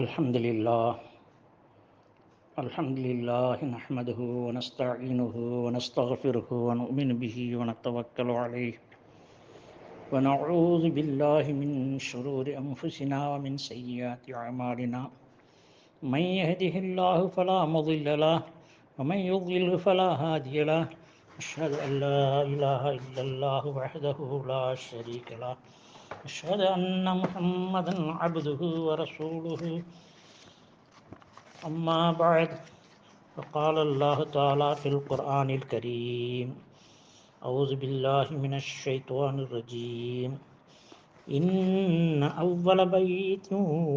الحمد لله الحمد لله نحمده ونستعينه ونستغفره ونؤمن به ونتوكل عليه ونعوذ بالله من شرور أنفسنا ومن سيئات أعمالنا من يهده الله فلا مضل له ومن يضلل فلا هادي له أشهد أن لا إله إلا الله وحده لا شريك له أشهد أن محمدا عبده ورسوله أما بعد فقال الله تعالى في القرآن الكريم أعوذ بالله من الشيطان الرجيم إن أول بيت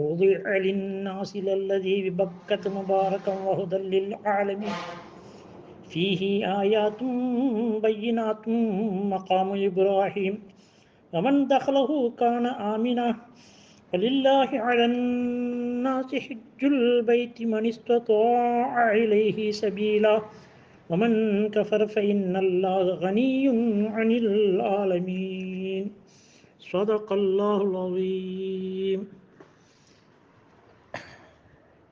وضع للناس للذي ببكة مباركا وهدى للعالمين فيه آيات بينات مقام إبراهيم ومن دخله كان آمنا ولله على الناس حج البيت من استطاع إليه سبيلا ومن كفر فإن الله غني عن العالمين صدق الله العظيم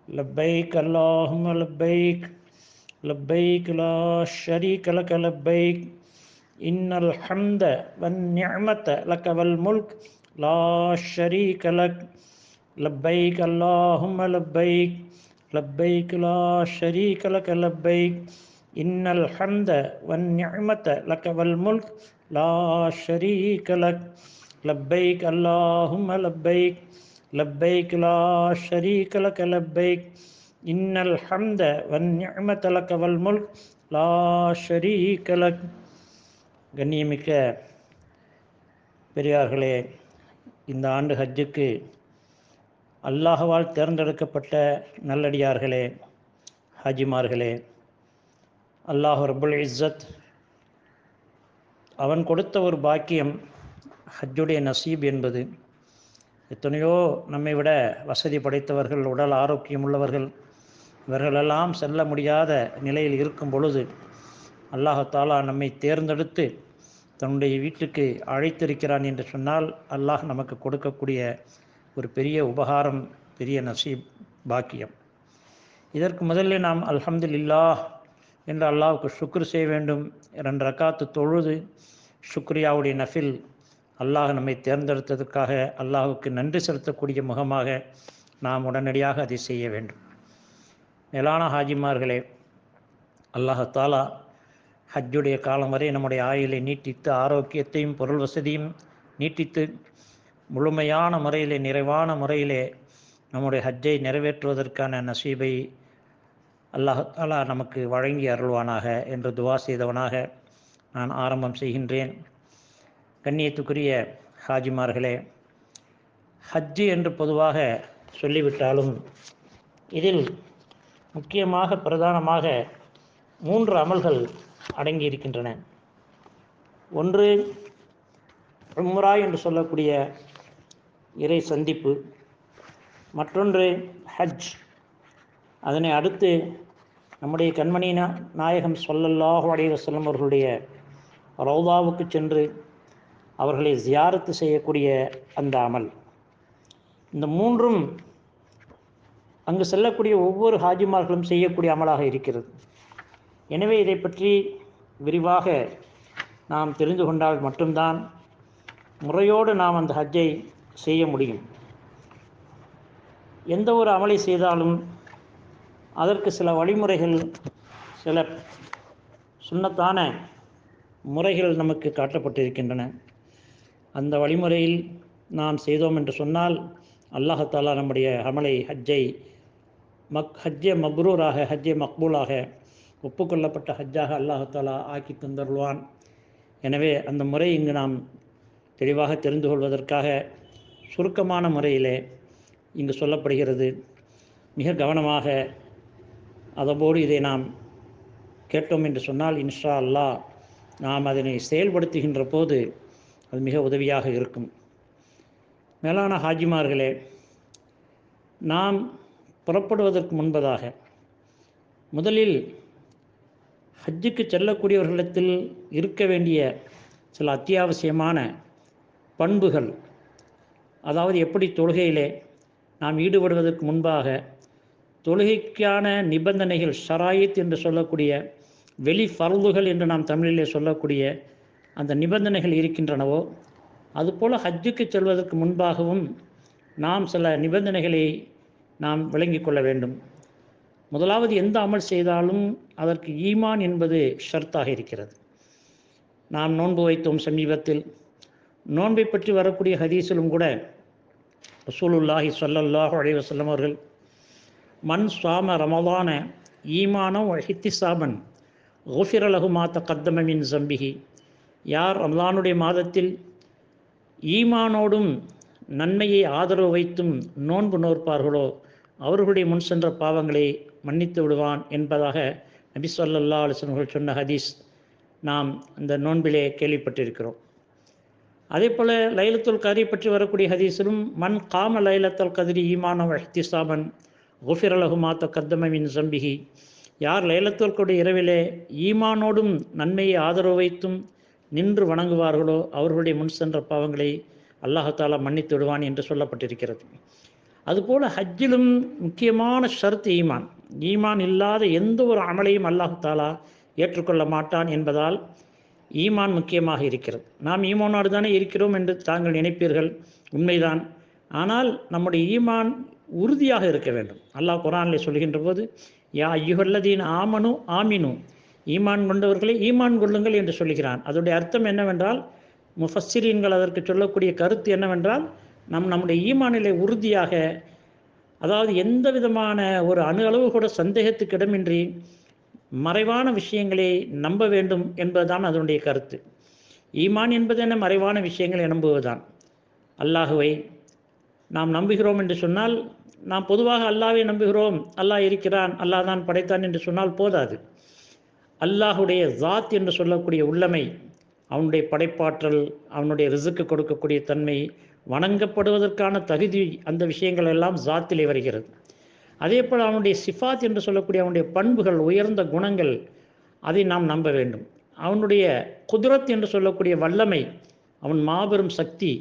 لبيك اللهم لبيك لبيك لا شريك لك لبيك إن الحمد والنعمة لك والملك لا شريك لك لبيك اللهم لبيك لبيك لا شريك لك لبيك إن الحمد والنعمة لك والملك لا شريك لك لبيك اللهم لبيك لبيك لا شريك لك لبيك إن الحمد والنعمة لك والملك لا شريك لك. கண்ணியமிக்க பெரியார்களே, இந்த ஆண்டு ஹஜ்ஜுக்கு அல்லாஹ்வால் தேர்ந்தெடுக்கப்பட்ட நல்லடியார்களே, ஹாஜிமார்களே, அல்லாஹ் ரப்புல் இஸ்ஸத் அவன் கொடுத்த ஒரு பாக்கியம் ஹஜ்ஜுடைய நசீப் என்பது. எத்தனையோ நம்மை விட வசதி படைத்தவர்கள், உடல் ஆரோக்கியம் உள்ளவர்கள், இவர்களெல்லாம் செல்ல முடியாத நிலையில் இருக்கும் பொழுது அல்லாஹ் தாலா நம்மை தேர்ந்தெடுத்து தன்னுடைய வீட்டுக்கு அழைத்திருக்கிறான் என்று சொன்னால் அல்லாஹ் நமக்கு கொடுக்கக்கூடிய ஒரு பெரிய உபகாரம், பெரிய நசீப், பாக்கியம். இதற்கு முதலில் நாம் அல்ஹம்துலில்லாஹ் என்று அல்லாஹ்வுக்கு ஷுக்ர் செய்ய வேண்டும். 2 ரக்காத்து தொழுது ஷுக்ரியாவுடைய நஃபில் அல்லாஹ் நம்மை தேர்ந்தெடுத்ததற்காக அல்லாஹ்வுக்கு நன்றி செலுத்தக்கூடிய முகமாக நாம் உடனடியாக அதை செய்ய வேண்டும். மேலான ஹாஜிமார்களே, அல்லாஹ் தாலா ஹஜ்ஜுடைய காலம் வரை நம்முடைய ஆயுளை நீட்டித்து, ஆரோக்கியத்தையும் பொருள் வசதியும் நீட்டித்து, முழுமையான முறையிலே, நிறைவான முறையிலே நம்முடைய ஹஜ்ஜை நிறைவேற்றுவதற்கான நசீபை அல்லாஹ் தாலா நமக்கு வழங்கி அருள்வானாக என்று துவா செய்தவனாக நான் ஆரம்பம் செய்கின்றேன். கண்ணியத்துக்குரிய ஹாஜிமார்களே, ஹஜ்ஜு என்று பொதுவாக சொல்லிவிட்டாலும் இதில் முக்கியமாக பிரதானமாக 3 அமல்கள் அடங்கி இருக்கின்றன. ஒன்று உம்ரா என்று சொல்லக்கூடிய இறை சந்திப்பு, மற்றொன்று ஹஜ். அதனை அடுத்து நம்முடைய கண்மணி நாயகம் ஸல்லல்லாஹு அலைஹி வஸல்லம் அவர்களுடைய ரௌதாவுக்கு சென்று அவர்களை ஜியாரத்து செய்யக்கூடிய அந்த அமல். இந்த 3ம் அங்கு செல்லக்கூடிய ஒவ்வொரு ஹாஜிமார்களும் செய்யக்கூடிய அமலாக இருக்கிறது. எனவே இதை பற்றி விரிவாக நாம் தெரிந்து கொண்டால் மட்டும்தான் முறையோடு நாம் அந்த ஹஜ்ஜை செய்ய முடியும். எந்த ஒரு அமலை செய்தாலும் அதற்கு சில வழிமுறைகள், சில சுன்னத்தான முறைகள் நமக்கு காட்டப்பட்டிருக்கின்றன. அந்த வழிமுறையில் நாம் செய்தோம் என்று சொன்னால் அல்லாஹ் தாலா நம்முடைய அமலை, ஹஜ்ஜை மப்ரூராக, ஹஜ்ஜை மக்பூலாக, ஒப்புக்கொள்ளப்பட்ட ஹஜ்ஜாக அல்லாஹ் தாலா ஆக்கி தந்தருள்வான். எனவே அந்த முறை இங்கு நாம் தெளிவாக தெரிந்து கொள்வதற்காக சுருக்கமான முறையிலே இங்கு சொல்லப்படுகிறது. மிக கவனமாக அதோடு இதை நாம் கேட்டோம் என்று சொன்னால் இன்ஷா அல்லாஹ் நாம் அதனை செயல்படுத்துகின்ற போது அது மிக உதவியாக இருக்கும். மேலான ஹாஜிமார்களே, நாம் புறப்படுவதற்கு முன்பதாக முதலில் ஹஜ்ஜுக்கு செல்லக்கூடியவர்களிடத்தில் இருக்க வேண்டிய சில அத்தியாவசியமான பண்புகள், அதாவது எப்படி தொழுகையிலே நாம் ஈடுபடுவதற்கு முன்பாக தொழுகைக்கான நிபந்தனைகள் ஷராயித் என்று சொல்லக்கூடிய வெளி ஃபர்துகள் என்று நாம் தமிழிலே சொல்லக்கூடிய அந்த நிபந்தனைகள் இருக்கின்றனவோ, அதுபோல் ஹஜ்ஜுக்கு செல்வதற்கு முன்பாகவும் நாம் சில நிபந்தனைகளை நாம் விளங்கி கொள்ள வேண்டும். முதலாவது, எந்த அமல் செய்தாலும் அதற்கு ஈமான் என்பது ஷர்த்தாக இருக்கிறது. நாம் நோன்பு வைத்தோம் சமீபத்தில். நோன்பை பற்றி வரக்கூடிய ஹதீஸிலும் கூட ரசூலுல்லாஹி ஸல்லல்லாஹு அலைஹி வஸல்லம் அவர்கள் மன் ஸாம ரமலான ஈமானம் இஹ்திஸாபன் குஃபிர லஹு மா தகத்தம மின் ஸம்பிஹி, யார் ரமலானுடைய மாதத்தில் ஈமானோடும் நன்மையை ஆதரவு வைத்தும் நோன்பு நோற்பார்களோ அவர்களுடைய முன் சென்ற பாவங்களை மன்னித்து விடுவான் என்பதாக நபி ஸல்லல்லாஹு அலைஹி வஸல்லம் அவர்கள் சொன்ன ஹதீஸ் நாம் இந்த நோன்பிலே கேள்விப்பட்டிருக்கிறோம். அதே போல் லைலத்துல் கத்ரி பற்றி வரக்கூடிய ஹதீஸிலும் மன் காம லைலத்துல் கத்ரி ஈமானம் இஹ்திஸாபன் குஃபிர லஹு மா தகத்தம மின் ஸம்பிஹி, யார் லைலத்துல் கத்ரி இரவிலே ஈமானோடும் நன்மையை ஆதரவு வைத்தும் நின்று வணங்குவார்களோ அவர்களுடைய முன் சென்ற பாவங்களை அல்லாஹ் தஆலா மன்னித்து விடுவான் என்று சொல்லப்பட்டிருக்கிறது. அதுபோல் ஹஜ்ஜிலும் முக்கியமான ஷர்த் ஈமான். ஈமான் இல்லாத எந்த ஒரு அமலையும் அல்லாஹ் தஆலா ஏற்றுக்கொள்ள மாட்டான் என்பதால் ஈமான் முக்கியமாக இருக்கிறது. நாம் ஈமானோடு தானே இருக்கிறோம் என்று தாங்கள் நினைப்பீர்கள், உண்மைதான். ஆனால் நம்முடைய ஈமான் உறுதியாக இருக்க வேண்டும். அல்லாஹ் குர்ஆனில் சொல்கின்ற போது யா அய்யுஹல்லதீன ஆமனு ஆமினு, ஈமான் கொண்டவர்களை ஈமான் கொள்ளுங்கள் என்று சொல்கிறான். அதனுடைய அர்த்தம் என்னவென்றால், முஃபஸ்ஸிரீன்கள் அதற்கு சொல்லக்கூடிய கருத்து என்னவென்றால், நம்முடைய ஈமானிலே உறுதியாக, அதாவது எந்த விதமான ஒரு அணு அளவு கூட சந்தேகத்துக்கு இடமின்றி மறைவான விஷயங்களை நம்ப வேண்டும் என்பதுதான் அதனுடைய கருத்து. ஈமான் என்பது என்ன? மறைவான விஷயங்களை நம்புவதுதான். அல்லாஹுவை நாம் நம்புகிறோம் என்று சொன்னால், நாம் பொதுவாக அல்லாஹ்வை நம்புகிறோம், அல்லாஹ் இருக்கிறான், அல்லாஹ் தான் படைத்தான் என்று சொன்னால் போதாது. அல்லாஹுடைய ஸாத் என்று சொல்லக்கூடிய உள்ளமை, அவனுடைய படைப்பாற்றல், அவனுடைய ரிஸ்க் கொடுக்கக்கூடிய தன்மை, வணங்கப்படுவதற்கான தகுதி, அந்த விஷயங்கள் எல்லாம் ஸாத்திலே வருகிறது. அதே போல் அவனுடைய சிஃபாத் என்று சொல்லக்கூடிய அவனுடைய பண்புகள், உயர்ந்த குணங்கள், அதை நாம் நம்ப வேண்டும். அவனுடைய குத்ரத் என்று சொல்லக்கூடிய வல்லமை, அவன் மாபெரும் சக்தி,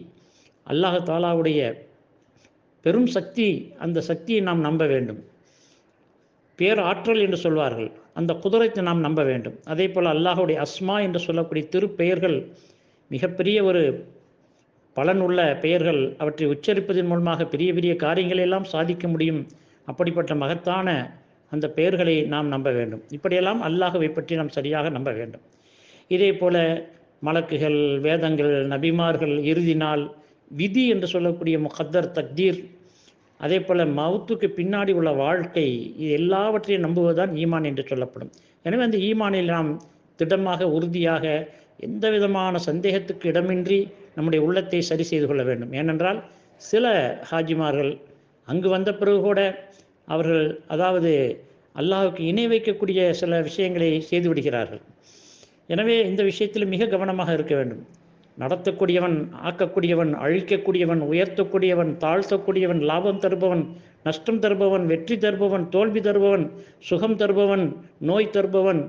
அல்லாஹ் தஆலாவுடைய பெரும் சக்தி, அந்த சக்தியை நாம் நம்ப வேண்டும். பேராற்றல் என்று சொல்வார்கள், அந்த குதிரத்தை நாம் நம்ப வேண்டும். அதே போல் அல்லாஹுடைய அஸ்மா என்று சொல்லக்கூடிய திருப்பெயர்கள் மிகப்பெரிய ஒரு பலனுள்ள பெயர்கள். அவற்றை உச்சரிப்பதன் மூலமாக பெரிய பெரிய காரியங்களை எல்லாம் சாதிக்க முடியும். அப்படிப்பட்ட மகத்தான அந்த பெயர்களை நாம் நம்ப வேண்டும். இப்படியெல்லாம் அல்லாஹுவை பற்றி நாம் சரியாக நம்ப வேண்டும். இதே போல மலக்குகள், வேதங்கள், நபிமார்கள், இறுதி நாள், விதி என்று சொல்லக்கூடிய முகத்தர், தக்தீர், அதே போல் மவுத்துக்கு பின்னாடி உள்ள வாழ்க்கை, இது எல்லாவற்றையும் நம்புவதுதான் ஈமான் என்று சொல்லப்படும். எனவே அந்த ஈமானில் நாம் திடமாக, உறுதியாக, எந்த விதமான சந்தேகத்துக்கு இடமின்றி நம்முடைய உள்ளத்தை சரி செய்து கொள்ள வேண்டும். ஏனென்றால் சில ஹாஜிமார்கள் அங்கு வந்த பிறகு கூட அவர்கள், அதாவது அல்லாஹுக்கு இணை வைக்கக்கூடிய சில விஷயங்களை செய்து விடுகிறார்கள். எனவே இந்த விஷயத்தில் மிக கவனமாக இருக்க வேண்டும். நடத்தக்கூடியவன், ஆக்கக்கூடியவன், அழிக்கக்கூடியவன், உயர்த்தக்கூடியவன், தாழ்த்தக்கூடியவன், லாபம் தருபவன், நஷ்டம் தருபவன், வெற்றி தருபவன், தோல்வி தருபவன், சுகம் தருபவன், நோய் தருபவன்,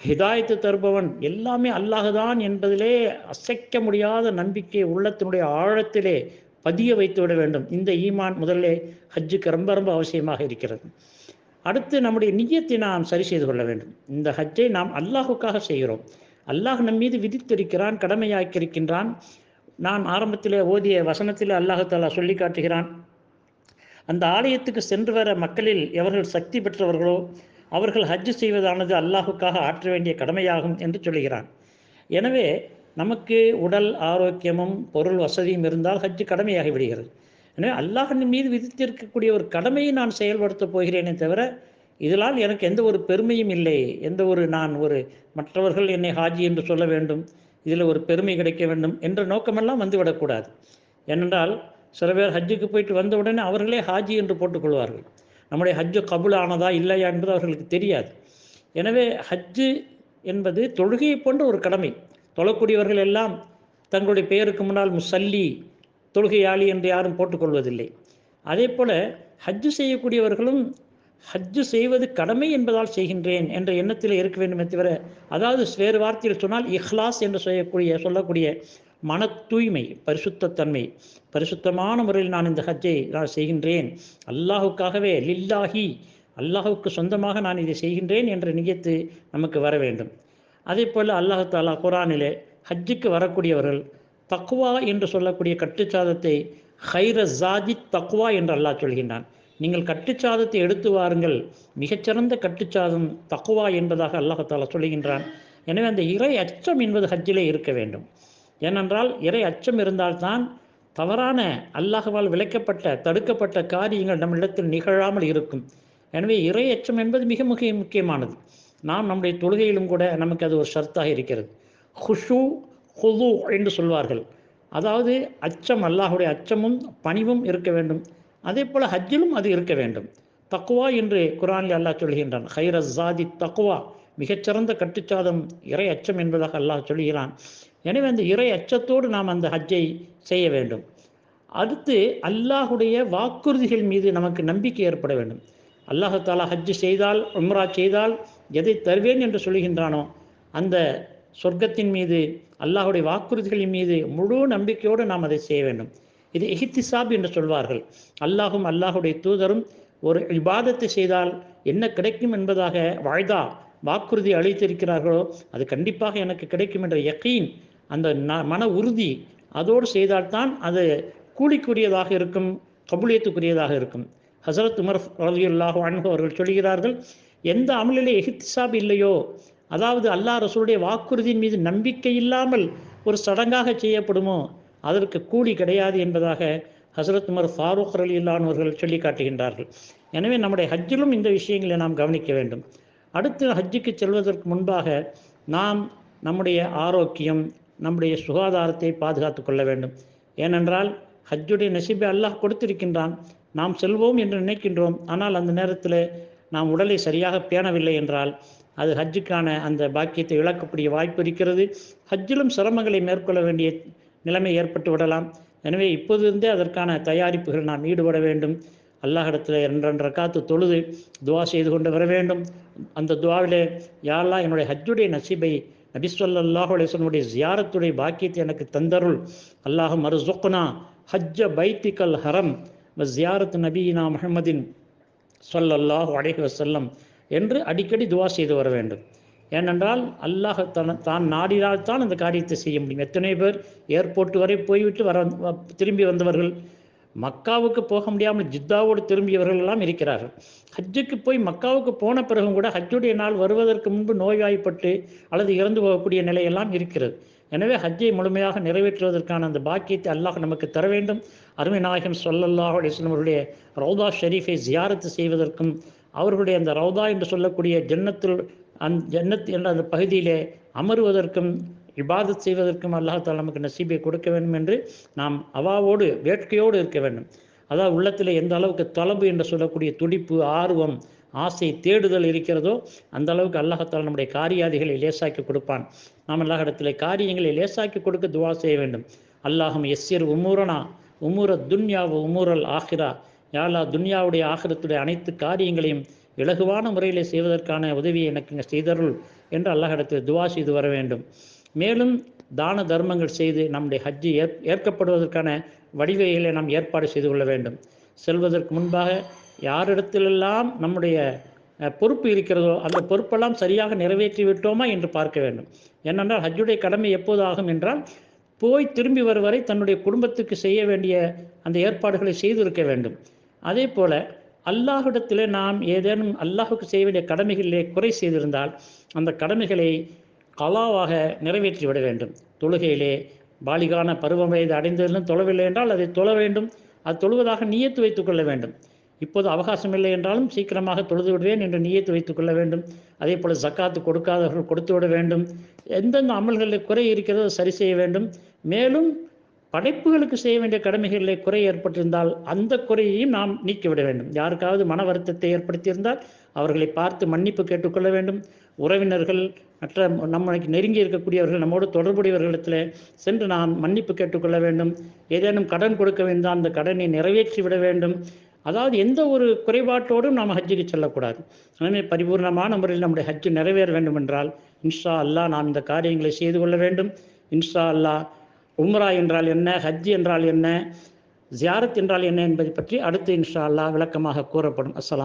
ஹிதாயத்து தருபவன், எல்லாமே அல்லாஹுதான் என்பதிலே அசைக்க முடியாத நம்பிக்கை உள்ளத்தினுடைய ஆழத்திலே பதிய வைத்து விட வேண்டும். இந்த ஈமான் முதல்ல ஹஜ்ஜுக்கு ரொம்ப ரொம்ப அவசியமாக இருக்கிறது. அடுத்து நம்முடைய நிய்யத்தை நாம் சரி செய்து கொள்ள வேண்டும். இந்த ஹஜ்ஜை நாம் அல்லாஹுக்காக செய்கிறோம். அல்லாஹ் நம் மீது விதித்திருக்கிறான், கடமையாக்கியிருக்கின்றான். நான் ஆரம்பத்தில் ஓதிய வசனத்தில் அல்லாஹ் தஆலா சொல்லி காட்டுகிறான், அந்த ஆலயத்துக்கு சென்று வர மக்களில் எவர்கள் சக்தி பெற்றவர்களோ அவர்கள் ஹஜ்ஜு செய்வதானது அல்லாஹுக்காக ஆற்ற வேண்டிய கடமையாகும் என்று சொல்கிறான். எனவே நமக்கு உடல் ஆரோக்கியமும் பொருள் வசதியும் இருந்தால் ஹஜ்ஜு கடமையாகி விடுகிறது. எனவே அல்லாஹின் மீது விதித்திருக்கக்கூடிய ஒரு கடமையை நான் செயல்படுத்தப் போகிறேனே தவிர, இதனால் எனக்கு எந்த ஒரு பெருமையும் இல்லை, எந்த ஒரு நான் ஒரு மற்றவர்கள் என்னை ஹாஜி என்று சொல்ல வேண்டும், இதில் ஒரு பெருமை கிடைக்க வேண்டும் என்ற நோக்கமெல்லாம் வந்துவிடக்கூடாது. ஏனென்றால் சில பேர் ஹஜ்ஜுக்கு போயிட்டு வந்த உடனே அவர்களே ஹாஜி என்று போட்டுக்கொள்வார்கள். நம்முடைய ஹஜ்ஜு கபூல் ஆனதா இல்லையா என்பது அவர்களுக்கு தெரியாது. எனவே ஹஜ்ஜு என்பது தொழுகையை போன்ற ஒரு கடமை. தொழக்கூடியவர்கள் எல்லாம் தங்களுடைய பெயருக்கு முன்னால் முசல்லி, தொழுகையாளி என்று யாரும் போட்டுக்கொள்வதில்லை. அதே போல் ஹஜ்ஜு செய்யக்கூடியவர்களும் ஹஜ்ஜு செய்வது கடமை என்பதால் செய்கின்றேன் என்ற எண்ணத்தில் இருக்க வேண்டுமே தவிர, அதாவது வேறு வார்த்தையில் சொன்னால் இஹ்லாஸ் என்று சொல்லக்கூடிய மன தூய்மை, பரிசுத்தன்மை, பரிசுத்தமான முறையில் நான் இந்த ஹஜ்ஜை நான் செய்கின்றேன், அல்லாஹுக்காகவே, லில்லாஹி, அல்லாஹுக்கு சொந்தமாக நான் இதை செய்கின்றேன் என்ற நியத்து நமக்கு வர வேண்டும். அதே போல் அல்லாஹ் தாலா குரானிலே ஹஜ்ஜுக்கு வரக்கூடியவர்கள் தக்வா என்று சொல்லக்கூடிய கட்டுச்சாதத்தை ஹைர ஜாதி தக்வா என்று அல்லாஹ் சொல்கின்றான். நீங்கள் கட்டுச்சாதத்தை எடுத்து வாருங்கள், மிகச்சிறந்த கட்டுச்சாதம் தக்வா என்பதாக அல்லாஹ் தாலா சொல்கின்றான். எனவே அந்த இறை அச்சம் என்பது ஹஜ்ஜிலே இருக்க வேண்டும். ஏனென்றால் இறை அச்சம் இருந்தால்தான் தவறான அல்லாஹ்வால் விளக்கப்பட்ட தடுக்கப்பட்ட காரியங்கள் நம்மிடத்தில் நிகழாமல் இருக்கும். எனவே இறை அச்சம் என்பது மிக மிக முக்கியமானது. நாம் நம்முடைய தொழுகையிலும் கூட நமக்கு அது ஒரு ஷர்த்தாக இருக்கிறது. ஹுஷு ஹுது என்று சொல்வார்கள். அதாவது அச்சம், அல்லாஹுடைய அச்சமும் பணிவும் இருக்க வேண்டும். அதே போல் ஹஜ்ஜிலும் அது இருக்க வேண்டும். தக்குவா என்று குரானில் அல்லாஹ் சொல்கின்றான். ஹைர ஜாதி தக்குவா, மிகச்சிறந்த கட்டுச்சாதம் இறை அச்சம் என்பதாக அல்லாஹ் சொல்கிறான். எனவே அந்த இறை அச்சத்தோடு நாம் அந்த ஹஜ்ஜை செய்ய வேண்டும். அடுத்து அல்லாஹுடைய வாக்குறுதிகள் மீது நமக்கு நம்பிக்கை ஏற்பட வேண்டும். அல்லாஹ் தாலா ஹஜ்ஜு செய்தால், உம்ரா செய்தால் எதை தருவேன் என்று சொல்கின்றானோ அந்த சொர்க்கத்தின் மீது, அல்லாஹுடைய வாக்குறுதிகளின் மீது முழு நம்பிக்கையோடு நாம் அதை செய்ய வேண்டும். இது இஹ்திசாப் என்று சொல்வார்கள். அல்லாஹும் அல்லாஹுடைய தூதரும் ஒரு இபாதத்தை செய்தால் என்ன கிடைக்கும் என்பதாக வாய்தா வாக்குறுதி அளித்திருக்கிறார்களோ அது கண்டிப்பாக எனக்கு கிடைக்கும் என்ற யகீன், அந்த மன உறுதி, அதோடு செய்தால்தான் அது கூலிக்குரியதாக இருக்கும், கபூலியத்துக்குரியதாக இருக்கும். ஹஸரத் உமர் ரலியல்லாஹு அன்ஹு அவர்கள் சொல்கிறார்கள், எந்த அமலிலே இஹ்திசாப் இல்லையோ, அதாவது அல்லாஹ் ரசூலுடைய வாக்குறுதியின் மீது நம்பிக்கை இல்லாமல் ஒரு சடங்காக செய்யப்படுமோ அதற்கு கூலி கிடையாது என்பதாக ஹஸரத் உமர் ஃபாரூக் ரலியல்லாஹு அவர்கள் சொல்லி காட்டுகின்றார்கள். எனவே நம்முடைய ஹஜ்ஜிலும் இந்த விஷயங்களை நாம் கவனிக்க வேண்டும். அடுத்து ஹஜ்ஜுக்கு செல்வதற்கு முன்பாக நாம் நம்முடைய ஆரோக்கியம், நம்முடைய சுகாதாரத்தை பாதுகாத்து கொள்ள வேண்டும். ஏனென்றால் ஹஜ்ஜுடைய நசீபை அல்லாஹ் கொடுத்திருக்கின்றான். நாம் செல்வோம் என்று நினைக்கின்றோம், ஆனால் அந்த நேரத்தில் நாம் உடலை சரியாக பேணவில்லை என்றால் அது ஹஜ்ஜுக்கான அந்த பாக்கியத்தை இழக்கக்கூடிய வாய்ப்பு இருக்கிறது. ஹஜ்ஜிலும் சிரமங்களை மேற்கொள்ள வேண்டிய நிலைமை ஏற்பட்டு விடலாம். எனவே இப்போதிருந்தே அதற்கான தயாரிப்புகள் நாம் ஈடுபட வேண்டும். அல்லாஹிடத்தில் 2 ரக்காத்து தொழுது துவா செய்து கொண்டு வர வேண்டும். அந்த துவாவிலே, யா அல்லாஹ், என்னுடைய ஹஜ்ஜுடைய நசீபை, நபி ஸல்லல்லாஹு அலைஹி வஸல்லம் ஜியாரத்துடைய பாக்கியத்தை எனக்கு தந்தருள். அல்லாஹும் அர்ஸுக்னா ஹஜ்ஜ பைத்திகல் ஹரம் வ ஜியாரத் நபியினா முஹம்மதின் ஸல்லல்லாஹு அலைஹி வஸல்லம் என்று அடிக்கடி துவா செய்து வர வேண்டும். ஏனென்றால் அல்லாஹ் தான் நாடினால் தான் அந்த காரியத்தை செய்ய முடியும். எத்தனை பேர் ஏர்போர்ட் வரை போய்விட்டு திரும்பி வந்தவர்கள், மக்காவுக்கு போக முடியாமல் ஜித்தாவோடு திரும்பியவர்கள் எல்லாம் இருக்கிறார்கள். ஹஜ்ஜுக்கு போய் மக்காவுக்கு போன பிறகும் கூட ஹஜ்ஜுடைய நாள் வருவதற்கு முன்பு நோய்வாய்ப்பட்டு அல்லது இறந்து போகக்கூடிய நிலையெல்லாம் இருக்கிறது. எனவே ஹஜ்ஜை முழுமையாக நிறைவேற்றுவதற்கான அந்த பாக்கியத்தை அல்லாஹ் நமக்கு தர வேண்டும். அருமை நாயகம் ஸல்லல்லாஹு அலைஹி வஸல்லம் அவருடைய ரௌதா ஷரீஃபை ஜியாரத்து செய்வதற்கும், அவர்களுடைய அந்த ரௌதா என்று சொல்லக்கூடிய ஜன்னத் என்ற அந்த பகுதியிலே அமருவதற்கும், இபாதத் செய்வதற்கும் அல்லாஹ் தஆலா நமக்கு நசீபை கொடுக்க வேண்டும் என்று நாம் அவாவோடு வேட்கையோடு இருக்க வேண்டும். அதாவது உள்ளத்தில் எந்த அளவுக்கு தலபு என்று சொல்லக்கூடிய துடிப்பு, ஆர்வம், ஆசை, தேடுதல் இருக்கிறதோ அந்த அளவுக்கு அல்லாஹ் தஆலா நம்முடைய காரியாதிகளை லேசாக்கி கொடுப்பான். நாம் அல்லாஹ் இடத்துல காரியங்களை லேசாக்கி கொடுக்க துவா செய்ய வேண்டும். அல்லாஹும் யஸ்ஸிர் உமூரனா உமூர துன்யா உமூரல் ஆஹிரா, யா அல்லாஹ், துன்யாவுடைய ஆகிரத்துடைய அனைத்து காரியங்களையும் இலகுவான முறையில் செய்வதற்கான உதவியை எனக்கு செய்தருள் என்று அல்லாஹ் இடத்தில் துவா செய்து வர வேண்டும். மேலும் தான தர்மங்கள் செய்து நம்முடைய ஹஜ்ஜி ஏற்கப்படுவதற்கான வழிவகைகளை நாம் ஏற்பாடு செய்து கொள்ள வேண்டும். செல்வதற்கு முன்பாக யாரிடத்திலெல்லாம் நம்முடைய பொறுப்பு இருக்கிறதோ அந்த பொறுப்பெல்லாம் சரியாக நிறைவேற்றி விட்டோமா என்று பார்க்க வேண்டும். ஏனென்றால் ஹஜ்ஜுடைய கடமை எப்போது ஆகும் என்றால், போய் திரும்பி வரும் வரை தன்னுடைய குடும்பத்துக்கு செய்ய வேண்டிய அந்த ஏற்பாடுகளை செய்திருக்க வேண்டும். அதே போல அல்லாஹ்விடத்திலே நாம் ஏதேனும் அல்லாஹுக்கு செய்ய வேண்டிய கடமைகளிலே குறை செய்திருந்தால் அந்த கடமைகளை கலாவாக நிறைவேற்றி விட வேண்டும். தொழுகையிலே பாலிகான பருவம் வயது அடைந்ததிலும் தொழவில்லை என்றால் அதை தொழ வேண்டும். அது தொழுவதாக நியத்து வைத்துக் கொள்ள வேண்டும். இப்போது அவகாசம் இல்லை என்றாலும் சீக்கிரமாக தொழுது விடுவேன் என்று நியத்து வைத்துக் கொள்ள வேண்டும். அதே போல் ஜக்காத்து கொடுக்காதவர்கள் கொடுத்து விட வேண்டும். எந்தெந்த அமல்களில் குறை இருக்கிறதோ சரி செய்ய வேண்டும். மேலும் படைப்புகளுக்கு செய்ய வேண்டிய கடமைகளில் குறை ஏற்பட்டிருந்தால் அந்த குறையையும் நாம் நீக்கிவிட வேண்டும். யாருக்காவது மன வருத்தத்தை ஏற்படுத்தியிருந்தால் அவர்களை பார்த்து மன்னிப்பு கேட்டுக்கொள்ள வேண்டும். உறவினர்கள், மற்ற நம்மளுக்கு நெருங்கி இருக்கக்கூடியவர்கள், நம்மோடு தொடர்புடையவர்களிடத்தில் சென்று நாம் மன்னிப்பு கேட்டுக்கொள்ள வேண்டும். ஏதேனும் கடன் கொடுக்க வேண்டாம், அந்த கடனை நிறைவேற்றி விட வேண்டும். அதாவது எந்த ஒரு குறைபாட்டோடும் நாம் ஹஜ்ஜுக்கு செல்லக்கூடாது. எனவே பரிபூர்ணமான முறையில் நம்முடைய ஹஜ்ஜு நிறைவேற வேண்டும் என்றால் இன்ஷா அல்லாஹ் நாம் இந்த காரியங்களை செய்து கொள்ள வேண்டும். இன்ஷா அல்லாஹ் உம்ரா என்றால் என்ன, ஹஜ் என்றால் என்ன, ஜியாரத் என்றால் என்ன என்பதை பற்றி அடுத்து இன்ஷா அல்லாஹ் விளக்கமாக கூறப்படும். அஸ்ஸலாம்.